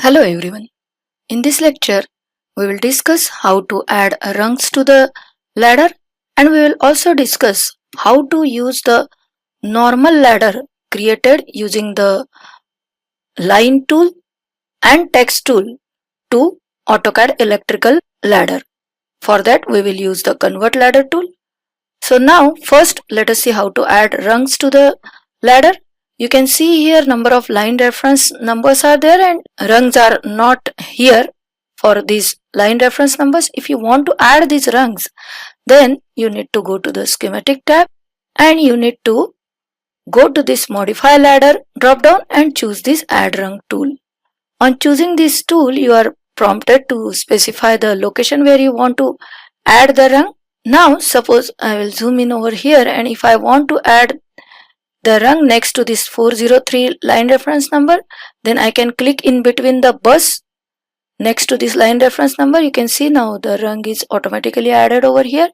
Hello everyone. In this lecture, we will discuss how to add rungs to the ladder, and we will also discuss how to use the normal ladder created using the line tool and text tool to AutoCAD Electrical ladder. For that, we will use the convert ladder tool. So now first let us see how to add rungs to the ladder. You can see here number of line reference numbers are there and rungs are not here for these line reference numbers. If you want to add these rungs, then you need to go to the schematic tab and you need to go to this modify ladder drop down and choose this add rung tool. On choosing this tool, you are prompted to specify the location where you want to add the rung. Now suppose I will zoom in over here, and if I want to add the rung next to this 403 line reference number, then I can click in between the bus next to this line reference number. You can see now the rung is automatically added over here.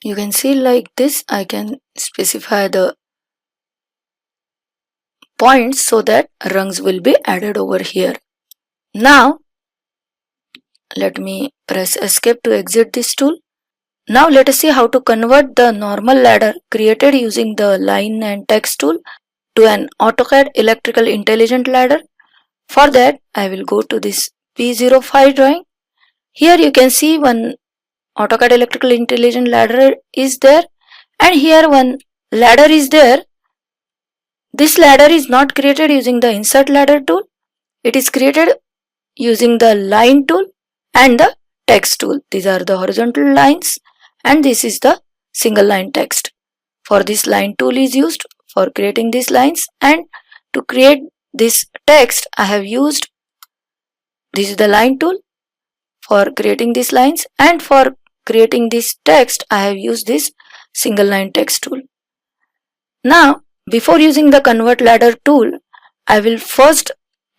You can see like this, I can specify the points so that rungs will be added over here. Now let me press escape to exit this tool. Now let us see how to convert the normal ladder created using the line and text tool to an AutoCAD Electrical Intelligent ladder. For that, I will go to this P05 drawing. Here you can see one AutoCAD Electrical Intelligent ladder is there, and here one ladder is there. This ladder is not created using the insert ladder tool. It is created using the line tool and the text tool. These are the horizontal lines and this is the single line text. For this line tool is used for creating these lines, and to create this text I have used this is the line tool for creating these lines, and for creating this text I have used this single line text tool. Now before using the convert ladder tool, I will first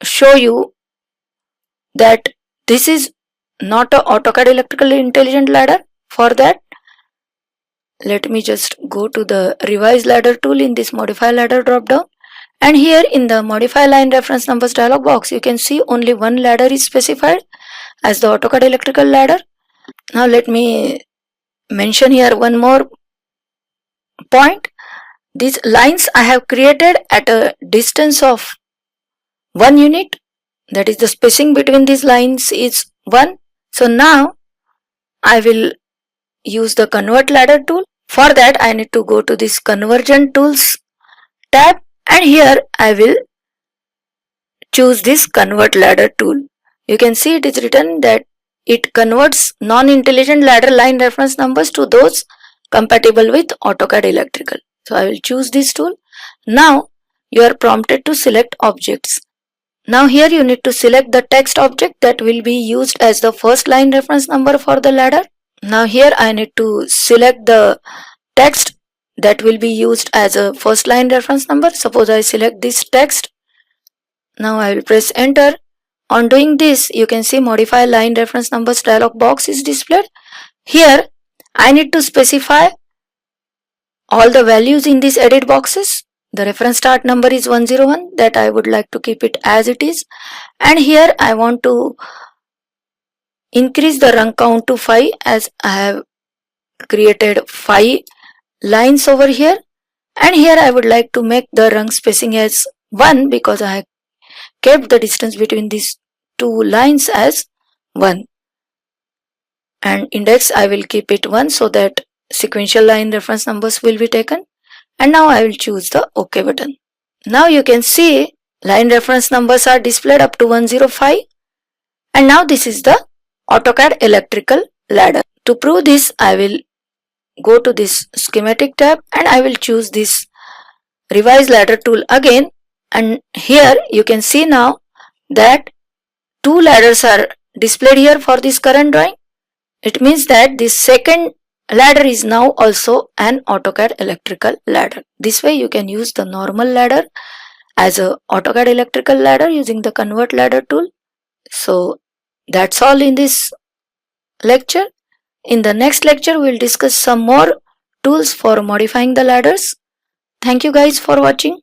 show you that this is not a AutoCAD Electrical Intelligent ladder. For that, let me just go to the revise ladder tool in this modify ladder drop down, and here in the modify line reference numbers dialog box you can see only one ladder is specified as the AutoCAD Electrical ladder. Now let me mention here one more point. These lines I have created at a distance of 1 unit, that is the spacing between these lines is 1. So now I will use the convert ladder tool. For that I need to go to this conversion tools tab, and here I will choose this convert ladder tool. You can see it is written that it converts non-intelligent ladder line reference numbers to those compatible with AutoCAD Electrical. So I will choose this tool. Now you are prompted to select objects. Now here you need to select the text object that will be used as the first line reference number for the ladder. Now here I need to select the text that will be used as a first line reference number. Suppose I select this text. Now I will press enter. On doing this, you can see modify line reference numbers dialog box is displayed. Here I need to specify all the values in these edit boxes. The reference start number is 101, that I would like to keep it as it is, and here I want to increase the rung count to 5 as I have created 5 lines over here, and here I would like to make the rung spacing as 1 because I have kept the distance between these two lines as 1, and index I will keep it 1 so that sequential line reference numbers will be taken. And now I will choose the OK button. Now you can see line reference numbers are displayed up to 105, and now this is the AutoCAD Electrical ladder. To prove this, I will go to this schematic tab and I will choose this revise ladder tool again, and here you can see now that 2 ladders are displayed here for this current drawing. It means that this second ladder is now also an AutoCAD Electrical ladder. This way you can use the normal ladder as a AutoCAD Electrical ladder using the convert ladder tool. So that's all in this lecture. In the next lecture we will discuss some more tools for modifying the ladders. Thank you guys for watching.